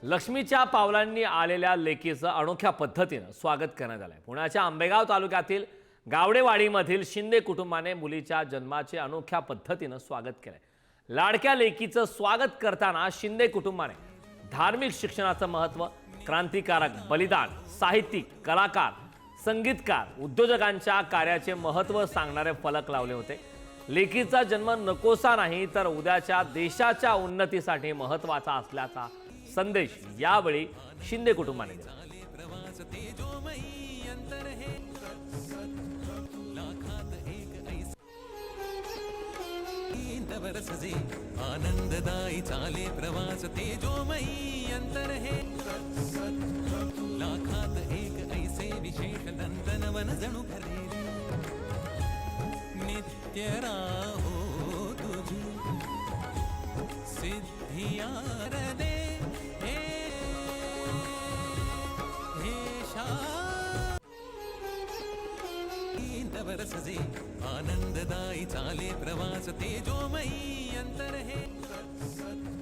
लक्ष्मीच्या पावलांनी आलेल्या लेकीचं अनोख्या पद्धतीनं स्वागत करण्यात आलंय। पुण्याच्या आंबेगाव तालुक्यातील गावडेवाडीमधील शिंदे कुटुंबाने मुलीच्या जन्माचे अनोख्या पद्धतीनं स्वागत केलंय। लाडक्या लेकीचं स्वागत करताना शिंदे कुटुंबाने धार्मिक शिक्षणाचं महत्त्व, क्रांतिकारक बलिदान, साहित्यिक, कलाकार, संगीतकार, उद्योजकांच्या कार्याचे महत्त्व सांगणारे फलक लावले होते। लेकीचा जन्म नकोसा नाही तर उद्याच्या देशाच्या उन्नतीसाठी महत्त्वाचा असल्याचा संदेश यावेळी शिंदे कुटुंबाने दिला। आनंददायी चाले प्रवास तेजोमयी अंतर है, लाखात एक ऐसे विशेष नंदनवन जणू भरलेले, नित्य राहो तुझी सिद्धिया दे आनंददायी चाले प्रवास तेजोमयी अंतर है।